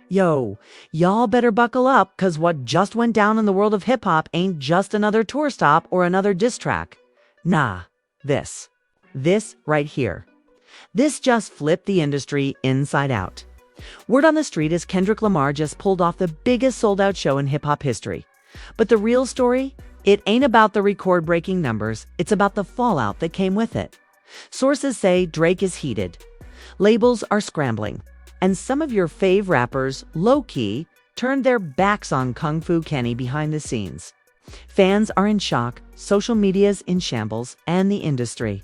Yo, y'all better buckle up, cause what just went down in the world of hip-hop ain't just another tour stop or another diss track. Nah, this. This right here. This just flipped the industry inside out. Word on the street is Kendrick Lamar just pulled off the biggest sold-out show in hip-hop history. But the real story? It ain't about the record-breaking numbers, it's about the fallout that came with it. Sources say Drake is heated. Labels are scrambling. And some of your fave rappers, low-key, turned their backs on Kung Fu Kenny behind the scenes. Fans are in shock, social media's in shambles, and the industry.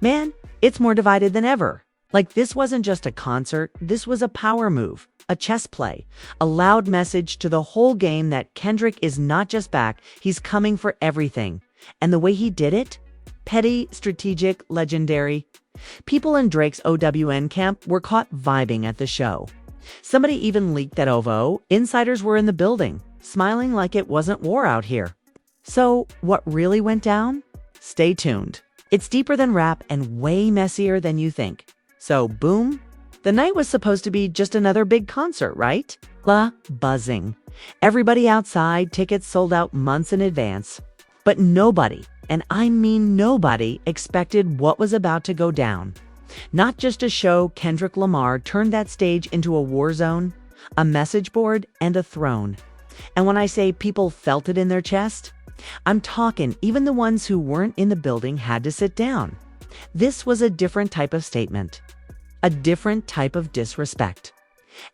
Man, it's more divided than ever. Like, this wasn't just a concert, this was a power move, a chess play, a loud message to the whole game that Kendrick is not just back, he's coming for everything. And the way he did it? Petty, strategic, legendary. People in Drake's OWN camp were caught vibing at the show. Somebody even leaked that OVO insiders were in the building, smiling like it wasn't war out here. So, what really went down? Stay tuned. It's deeper than rap and way messier than you think. So, boom. The night was supposed to be just another big concert, right? Buzzing. Everybody outside, tickets sold out months in advance. But nobody, and I mean nobody, expected what was about to go down. Not just a show, Kendrick Lamar turned that stage into a war zone, a message board, and a throne. And when I say people felt it in their chest, I'm talking even the ones who weren't in the building had to sit down. This was a different type of statement. A different type of disrespect.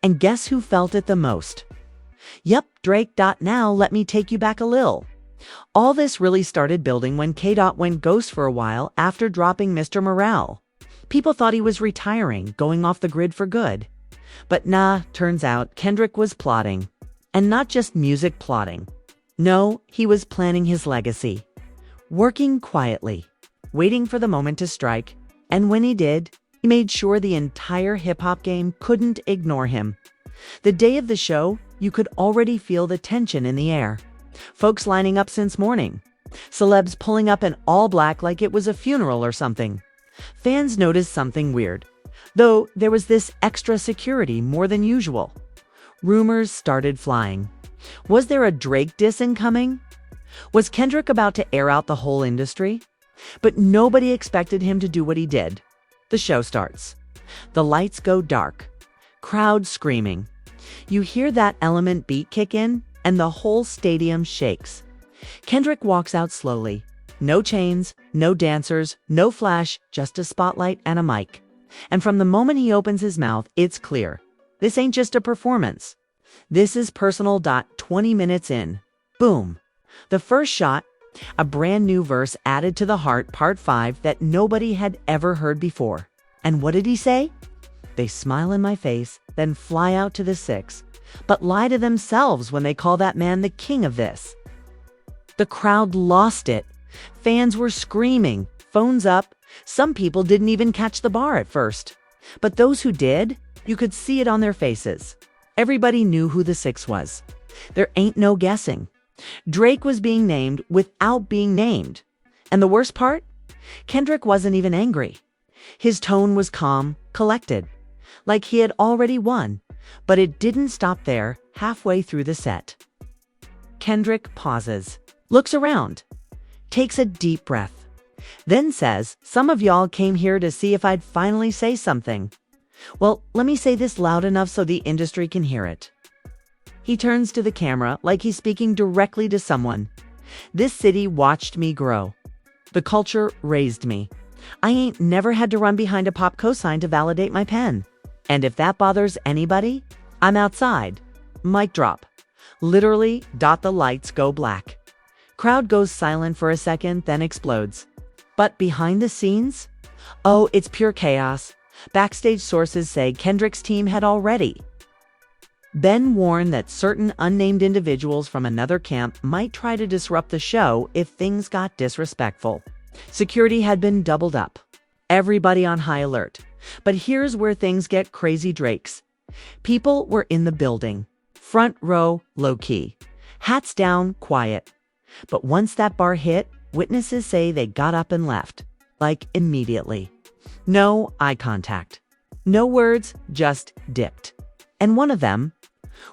And guess who felt it the most? Yup, Drake. Now let me take you back a lil. All this really started building when K. went ghost for a while after dropping Mr. Morale. People thought he was retiring, going off the grid for good. But nah, turns out Kendrick was plotting. And not just music plotting. No, he was planning his legacy. Working quietly, waiting for the moment to strike. And when he did, he made sure the entire hip-hop game couldn't ignore him. The day of the show, you could already feel the tension in the air. Folks lining up since morning. Celebs pulling up in all black like it was a funeral or something. Fans noticed something weird, though there was this extra security more than usual. Rumors started flying. Was there a Drake diss incoming? Was Kendrick about to air out the whole industry? But nobody expected him to do what he did. The show starts. The lights go dark. Crowd screaming. You hear that Element beat kick in, and the whole stadium shakes. Kendrick walks out slowly. No chains, no dancers, no flash, just a spotlight and a mic. And from the moment he opens his mouth, it's clear. This ain't just a performance. This is personal. 20 minutes in. Boom. The first shot, a brand new verse added to the Heart Part 5 that nobody had ever heard before. And what did he say? They smile in my face, then fly out to the 6, but lie to themselves when they call that man the king of this. The crowd lost it. Fans were screaming, phones up. Some people didn't even catch the bar at first. But those who did, you could see it on their faces. Everybody knew who the 6 was. There ain't no guessing. Drake was being named without being named. And the worst part? Kendrick wasn't even angry. His tone was calm, collected, like he had already won. But it didn't stop there. Halfway through the set, Kendrick pauses, looks around, takes a deep breath, then says, "Some of y'all came here to see if I'd finally say something. Well, let me say this loud enough so the industry can hear it." He turns to the camera like he's speaking directly to someone. "This city watched me grow. The culture raised me. I ain't never had to run behind a pop cosign to validate my pen. And if that bothers anybody, I'm outside." Mic drop. Literally, the lights go black. Crowd goes silent for a second, then explodes. But behind the scenes? Oh, it's pure chaos. Backstage sources say Kendrick's team had already been warned that certain unnamed individuals from another camp might try to disrupt the show if things got disrespectful. Security had been doubled up. Everybody on high alert. But here's where things get crazy. Drake's people were in the building. Front row, low-key. Hats down, quiet. But once that bar hit, witnesses say they got up and left. Like, immediately. No eye contact. No words, just dipped. And one of them,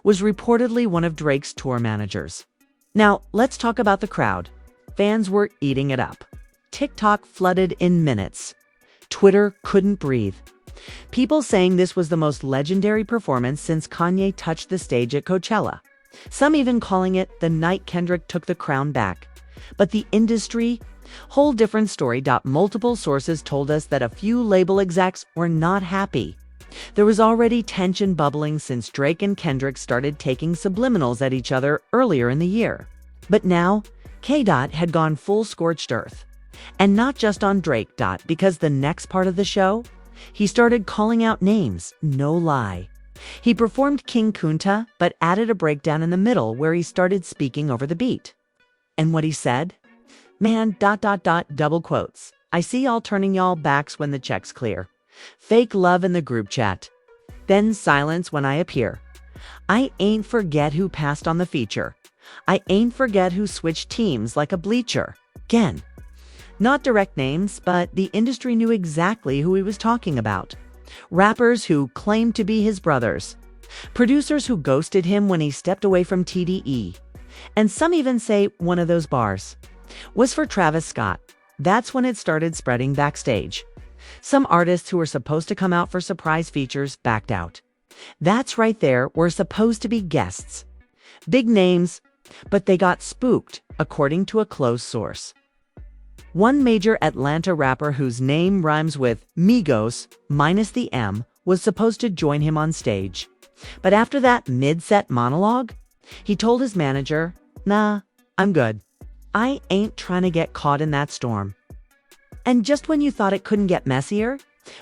was reportedly one of Drake's tour managers. Now, let's talk about the crowd. Fans were eating it up. TikTok flooded in minutes. Twitter couldn't breathe. People saying this was the most legendary performance since Kanye touched the stage at Coachella. Some even calling it the night Kendrick took the crown back. But the industry, whole different story. Multiple sources told us that a few label execs were not happy. There was already tension bubbling since Drake and Kendrick started taking subliminals at each other earlier in the year. But now, K. had gone full scorched earth. And not just on Drake. Because the next part of the show, he started calling out names, no lie. He performed King Kunta, but added a breakdown in the middle where he started speaking over the beat. And what he said? Man, double quotes. I see y'all turning y'all backs when the check's clear. Fake love in the group chat. Then silence when I appear. I ain't forget who passed on the feature. I ain't forget who switched teams like a bleacher. Again. Not direct names, but the industry knew exactly who he was talking about. Rappers who claimed to be his brothers. Producers who ghosted him when he stepped away from TDE. And some even say one of those bars was for Travis Scott. That's when it started spreading backstage. Some artists who were supposed to come out for surprise features backed out. That's right, there were supposed to be guests. Big names, but they got spooked, according to a close source. One major Atlanta rapper whose name rhymes with Migos, minus the M, was supposed to join him on stage. But after that mid-set monologue, he told his manager, "Nah, I'm good. I ain't trying to get caught in that storm." And just when you thought it couldn't get messier,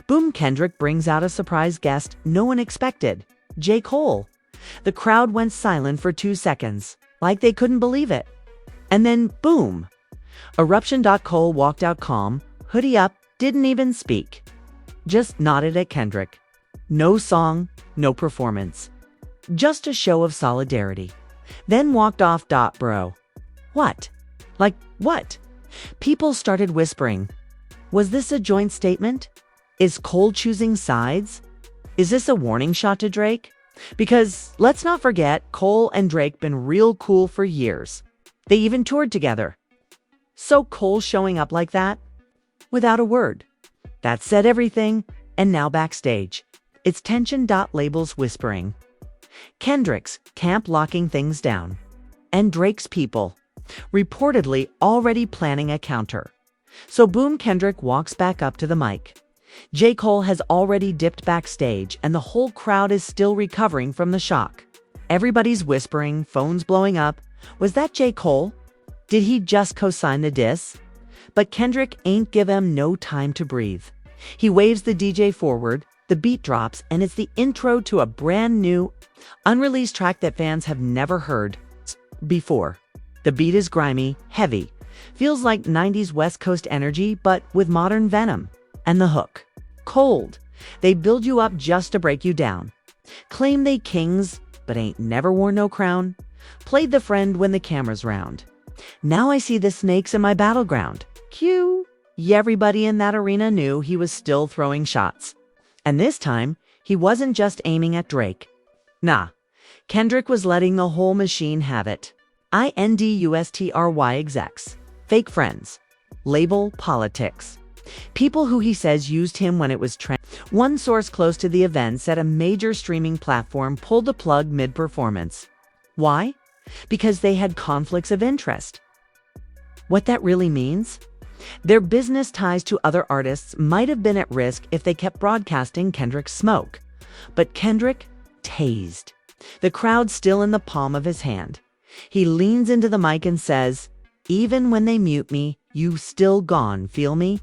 boom, Kendrick brings out a surprise guest no one expected, J. Cole. The crowd went silent for 2 seconds, like they couldn't believe it. And then, boom. Eruption. Cole walked out calm, hoodie up, didn't even speak. Just nodded at Kendrick. No song, no performance. Just a show of solidarity. Then walked off. Bro. What? Like, what? People started whispering. Was this a joint statement? Is Cole choosing sides? Is this a warning shot to Drake? Because, let's not forget, Cole and Drake been real cool for years. They even toured together. So Cole showing up like that? Without a word. That said everything, and now backstage. It's tension. Labels whispering. Kendrick's camp locking things down. And Drake's people, reportedly already planning a counter. So boom, Kendrick walks back up to the mic. J. Cole has already dipped backstage, and the whole crowd is still recovering from the shock. Everybody's whispering, phones blowing up. Was that J. Cole? Did he just co-sign the diss? But Kendrick ain't give him no time to breathe. He waves the DJ forward, the beat drops, and it's the intro to a brand new, unreleased track that fans have never heard before. The beat is grimy, heavy, feels like 90s West Coast energy, but with modern venom. And the hook. Cold. They build you up just to break you down. Claim they kings, but ain't never worn no crown. Played the friend when the camera's round. Now I see the snakes in my battleground. Cue. Everybody in that arena knew he was still throwing shots. And this time, he wasn't just aiming at Drake. Nah, Kendrick was letting the whole machine have it. INDUSTRY execs. Fake friends. Label politics. People who he says used him when it was trend. One source close to the event said a major streaming platform pulled the plug mid-performance. Why? Because they had conflicts of interest. What that really means? Their business ties to other artists might have been at risk if they kept broadcasting Kendrick's smoke. But Kendrick tased. The crowd still in the palm of his hand. He leans into the mic and says, "Even when they mute me, you still gone, feel me?"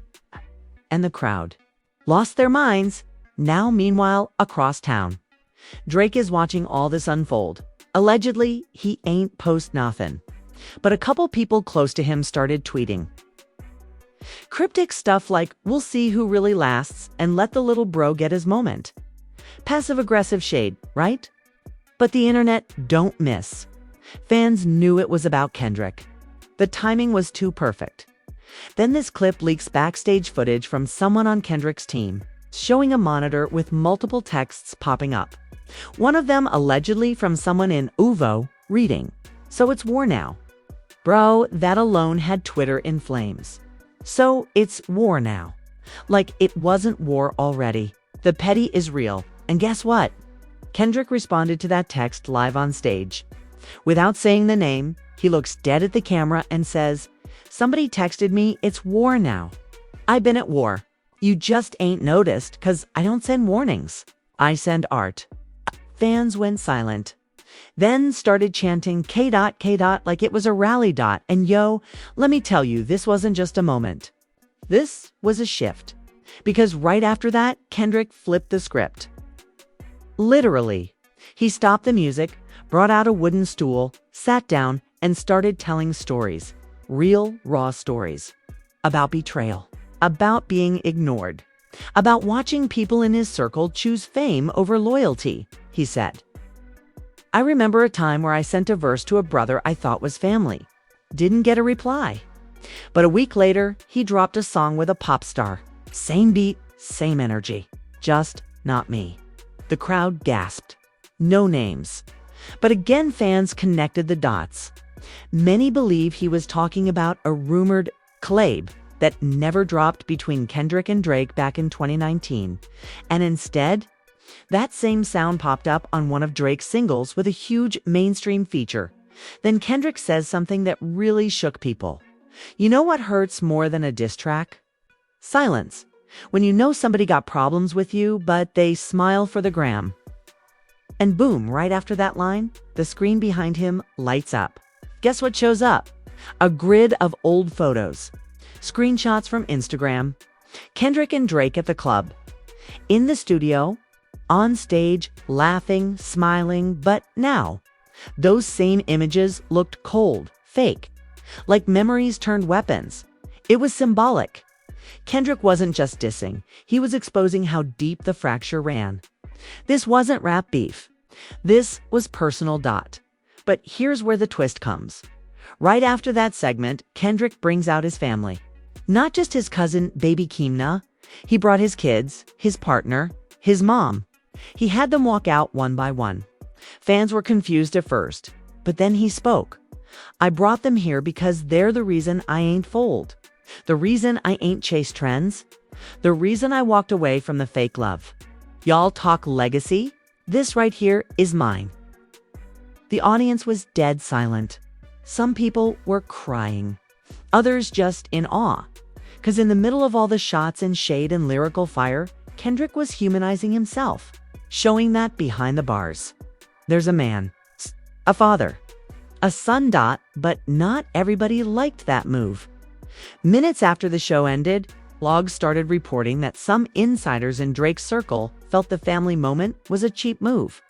And the crowd lost their minds. Now, meanwhile, across town, Drake is watching all this unfold. Allegedly, he ain't post nothing. But a couple people close to him started tweeting cryptic stuff like, "We'll see who really lasts," and "Let the little bro get his moment." Passive-aggressive shade, right? But the internet don't miss. Fans knew it was about Kendrick. The timing was too perfect. Then this clip leaks backstage footage from someone on Kendrick's team, showing a monitor with multiple texts popping up. One of them allegedly from someone in Uvo reading. So it's war now. Bro, that alone had Twitter in flames. So it's war now. Like it wasn't war already. The petty is real. And guess what? Kendrick responded to that text live on stage. Without saying the name, he looks dead at the camera and says, "Somebody texted me, it's war now. I've been at war. You just ain't noticed, 'cause I don't send warnings. I send art." Fans went silent. Then started chanting K. like it was a rally dot. And yo, let me tell you, this wasn't just a moment. This was a shift. Because right after that, Kendrick flipped the script. Literally. He stopped the music, brought out a wooden stool, sat down, and started telling stories. Real, raw stories. About betrayal. About being ignored. About watching people in his circle choose fame over loyalty, he said. "I remember a time where I sent a verse to a brother I thought was family. Didn't get a reply. But a week later, he dropped a song with a pop star. Same beat, same energy. Just not me." The crowd gasped. No names. But again, fans connected the dots. Many believe he was talking about a rumored collab that never dropped between Kendrick and Drake back in 2019. And instead, that same sound popped up on one of Drake's singles with a huge mainstream feature. Then Kendrick says something that really shook people. You know what hurts more than a diss track? Silence. When you know somebody got problems with you, but they smile for the gram. And boom, right after that line, the screen behind him lights up. Guess what shows up? A grid of old photos. Screenshots from Instagram. Kendrick and Drake at the club. In the studio. On stage, laughing, smiling, but now, those same images looked cold, fake. Like memories turned weapons. It was symbolic. Kendrick wasn't just dissing. He was exposing how deep the fracture ran. This wasn't rap beef. This was personal dot. But here's where the twist comes. Right after that segment, Kendrick brings out his family. Not just his cousin, baby Keemna. He brought his kids, his partner, his mom. He had them walk out one by one. Fans were confused at first, but then he spoke. "I brought them here because they're the reason I ain't fold. The reason I ain't chase trends. The reason I walked away from the fake love. Y'all talk legacy? This right here is mine." The audience was dead silent. Some people were crying. Others just in awe. 'Cause in the middle of all the shots and shade and lyrical fire, Kendrick was humanizing himself, showing that behind the bars, there's a man, a father, a son dot, but not everybody liked that move. Minutes after the show ended, blogs started reporting that some insiders in Drake's circle felt the family moment was a cheap move.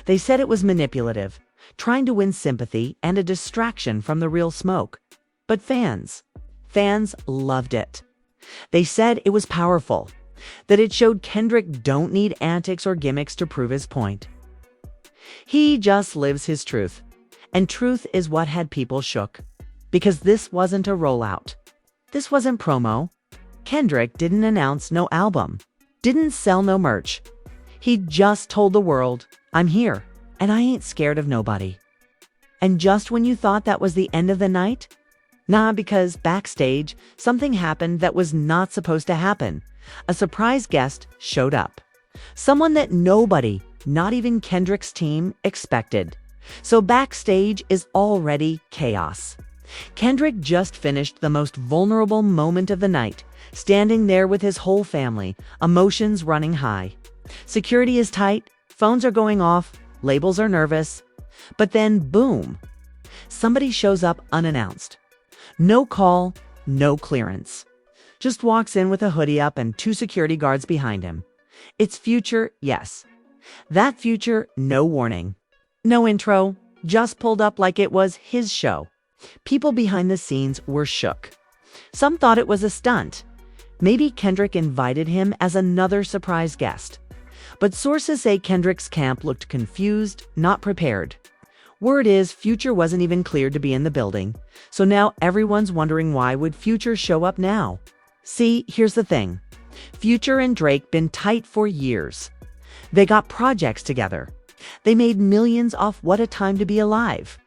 They said it was manipulative, trying to win sympathy and a distraction from the real smoke. But fans loved it. They said it was powerful, that it showed Kendrick don't need antics or gimmicks to prove his point. He just lives his truth. And truth is what had people shook. Because this wasn't a rollout. This wasn't promo. Kendrick didn't announce no album. Didn't sell no merch. He just told the world, "I'm here, and I ain't scared of nobody." And just when you thought that was the end of the night? Nah, because backstage, something happened that was not supposed to happen. A surprise guest showed up. Someone that nobody, not even Kendrick's team, expected. So backstage is already chaos. Kendrick just finished the most vulnerable moment of the night, standing there with his whole family, emotions running high. Security is tight, phones are going off, labels are nervous. But then, boom, somebody shows up unannounced. No call, no clearance. Just walks in with a hoodie up and 2 security guards behind him. It's Future, yes. That Future, no warning. No intro, just pulled up like it was his show. People behind the scenes were shook. Some thought it was a stunt. Maybe Kendrick invited him as another surprise guest. But sources say Kendrick's camp looked confused, not prepared. Word is Future wasn't even cleared to be in the building. So now everyone's wondering why would Future show up now? See, here's the thing. Future and Drake been tight for years. They got projects together. They made millions off What a Time to Be Alive.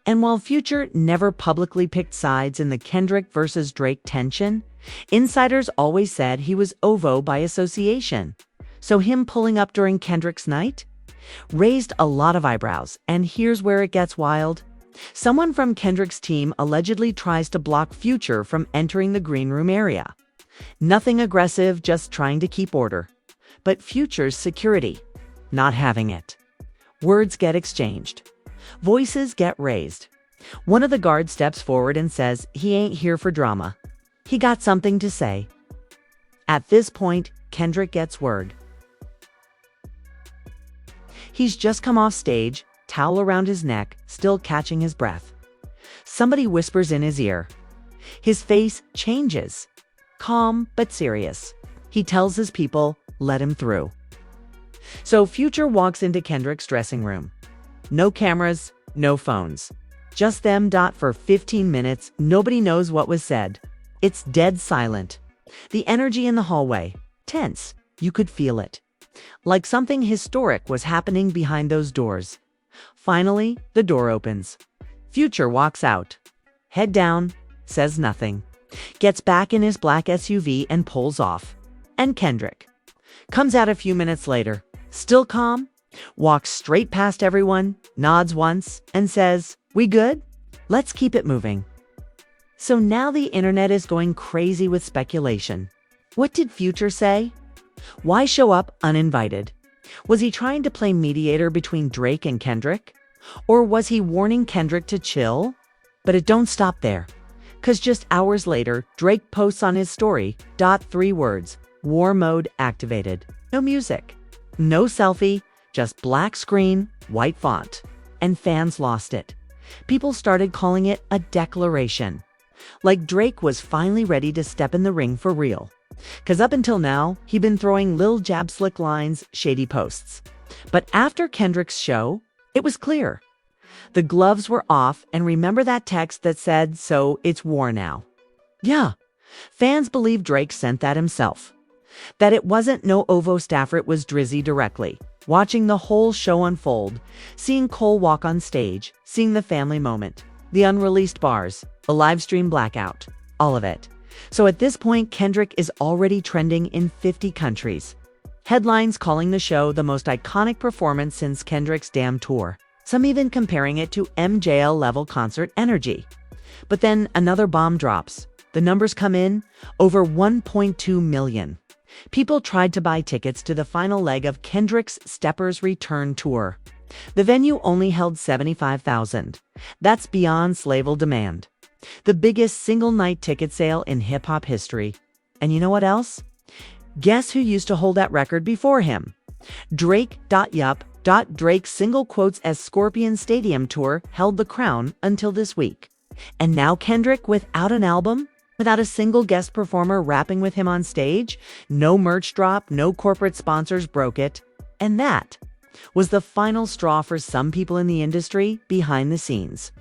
And while Future never publicly picked sides in the Kendrick versus Drake tension, insiders always said he was OVO by association. So him pulling up during Kendrick's night raised a lot of eyebrows, and here's where it gets wild. Someone from Kendrick's team allegedly tries to block Future from entering the green room area. Nothing aggressive, just trying to keep order. But Future's security, not having it. Words get exchanged. Voices get raised. One of the guards steps forward and says he ain't here for drama. He got something to say. At this point, Kendrick gets word. He's just come off stage, towel around his neck, still catching his breath. Somebody whispers in his ear. His face changes. Calm but serious. He tells his people, let him through. So Future walks into Kendrick's dressing room. No cameras, no phones. Just them. For 15 minutes, nobody knows what was said. It's dead silent. The energy in the hallway, tense. You could feel it. Like something historic was happening behind those doors. Finally, the door opens. Future walks out. Head down, says nothing. Gets back in his black SUV and pulls off. And Kendrick comes out a few minutes later, still calm, walks straight past everyone, nods once, and says, "We good? Let's keep it moving." So now the internet is going crazy with speculation. What did Future say? Why show up uninvited? Was he trying to play mediator between Drake and Kendrick? Or was he warning Kendrick to chill? But it don't stop there. 'Cause just hours later, Drake posts on his story, 3 words, war mode activated. No music, no selfie, just black screen, white font. And fans lost it. People started calling it a declaration. Like Drake was finally ready to step in the ring for real. 'Cause up until now, he'd been throwing lil jab slick lines, shady posts. But after Kendrick's show, it was clear. The gloves were off, and remember that text that said, "So it's war now"? Yeah, fans believe Drake sent that himself. That it wasn't no OVO staffer, it was Drizzy directly. Watching the whole show unfold, seeing Cole walk on stage, seeing the family moment, the unreleased bars, the live stream blackout, all of it. So at this point, Kendrick is already trending in 50 countries. Headlines calling the show the most iconic performance since Kendrick's damn tour. Some even comparing it to MJL-level concert energy. But then another bomb drops. The numbers come in, over 1.2 million. People tried to buy tickets to the final leg of Kendrick's Steppers Return tour. The venue only held 75,000. That's beyond label demand. The biggest single-night ticket sale in hip-hop history. And you know what else? Guess who used to hold that record before him? Drake. Drake's single quotes as Scorpion Stadium tour held the crown until this week. And now Kendrick without an album? Without a single guest performer rapping with him on stage? No merch drop, no corporate sponsors broke it. And that was the final straw for some people in the industry behind the scenes.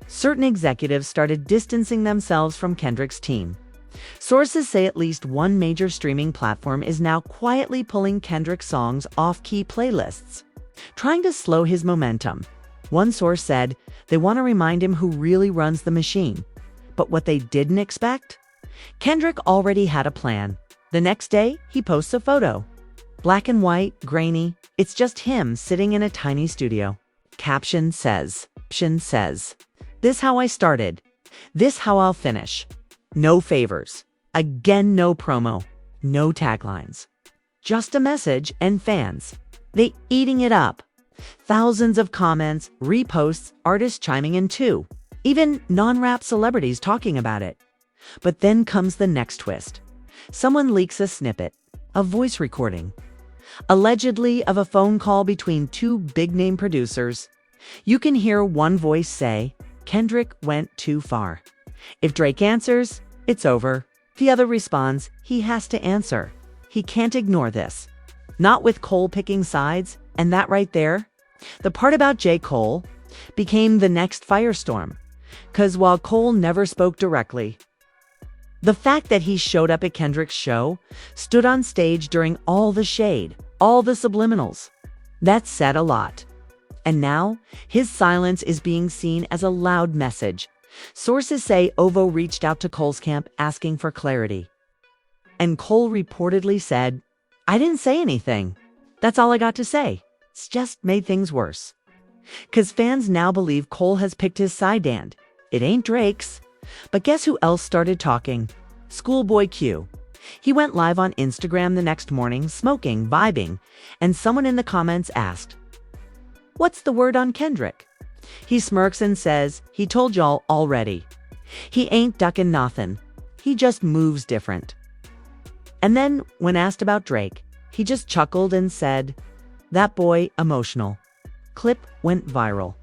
Certain executives started distancing themselves from Kendrick's team. Sources say at least one major streaming platform is now quietly pulling Kendrick songs off key playlists, trying to slow his momentum. One source said they want to remind him who really runs the machine. But what they didn't expect? Kendrick already had a plan. The next day, he posts a photo. Black and white, grainy, it's just him sitting in a tiny studio. Caption says, "This how I started. This how I'll finish. No favors. Again, no promo. No taglines. Just a message and fans. They eating it up. Thousands of comments, reposts, artists chiming in too. Even non-rap celebrities talking about it. But then comes the next twist. Someone leaks a snippet, a voice recording, allegedly of a phone call between 2 big-name producers. You can hear one voice say, Kendrick went too far. If Drake answers, it's over. The other responds, he has to answer. He can't ignore this. Not with Cole picking sides, and that right there, the part about J. Cole, became the next firestorm. 'Cause while Cole never spoke directly, the fact that he showed up at Kendrick's show, stood on stage during all the shade, all the subliminals, That said a lot. And now, his silence is being seen as a loud message. Sources say Ovo reached out to Cole's camp asking for clarity. And Cole reportedly said, "I didn't say anything. That's all I got to say. It's just made things worse." Because fans now believe Cole has picked his side, and it ain't Drake's. But guess who else started talking? Schoolboy Q. He went live on Instagram the next morning, smoking, vibing, and someone in the comments asked, "What's the word on Kendrick?" He smirks and says, "He told y'all already. He ain't ducking nothin'. He just moves different." And then, when asked about Drake, he just chuckled and said, "That boy emotional." Clip went viral.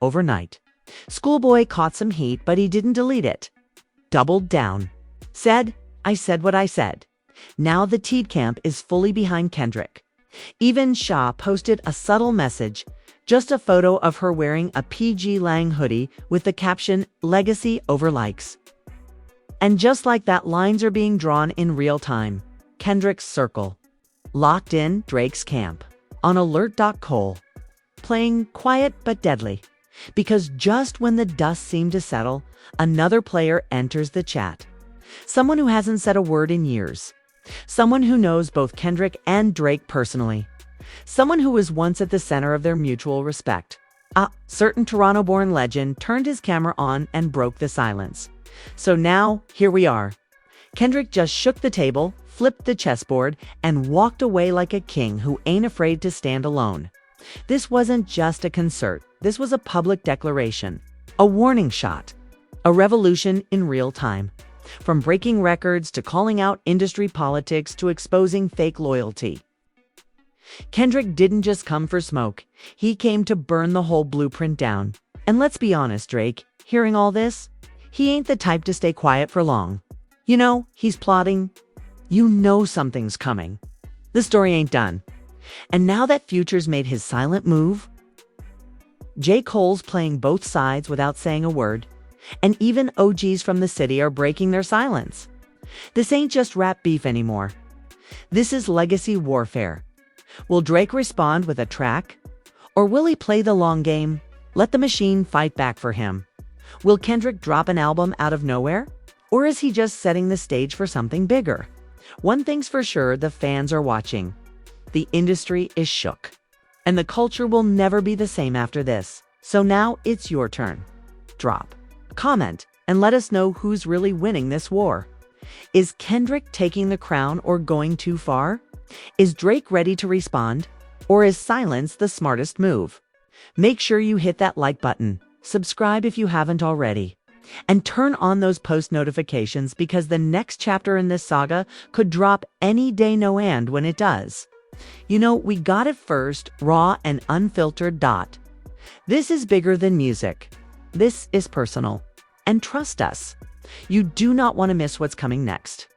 Overnight. Schoolboy caught some heat, but he didn't delete it. Doubled down. Said, "I said what I said." Now the Teed camp is fully behind Kendrick. Even Shaw posted a subtle message, just a photo of her wearing a PG Lang hoodie with the caption, "Legacy over likes." And just like that, lines are being drawn in real time. Kendrick's circle. Locked in Drake's camp. On alert. Cole. Playing quiet but deadly. Because just when the dust seemed to settle, another player enters the chat. Someone who hasn't said a word in years. Someone who knows both Kendrick and Drake personally. Someone who was once at the center of their mutual respect. A certain Toronto-born legend turned his camera on and broke the silence. So now, here we are. Kendrick just shook the table, flipped the chessboard, and walked away like a king who ain't afraid to stand alone. This wasn't just a concert. This was a public declaration. A warning shot. A revolution in real time. From breaking records to calling out industry politics to exposing fake loyalty. Kendrick didn't just come for smoke. He came to burn the whole blueprint down. And let's be honest, Drake, hearing all this, he ain't the type to stay quiet for long. You know, he's plotting. You know something's coming. The story ain't done. And now that Future's made his silent move, J. Cole's playing both sides without saying a word, and even OGs from the city are breaking their silence. This ain't just rap beef anymore. This is legacy warfare. Will Drake respond with a track? Or will he play the long game? Let the machine fight back for him. Will Kendrick drop an album out of nowhere? Or is he just setting the stage for something bigger? One thing's for sure, the fans are watching. The industry is shook. And the culture will never be the same after this. So now it's your turn. Drop a comment and let us know who's really winning this war. Is Kendrick taking the crown or going too far? Is Drake ready to respond? Or is silence the smartest move? Make sure you hit that like button, subscribe if you haven't already, and turn on those post notifications because the next chapter in this saga could drop any day when it does. You know, we got it first, raw and unfiltered. This is bigger than music. This is personal. And trust us, you do not want to miss what's coming next.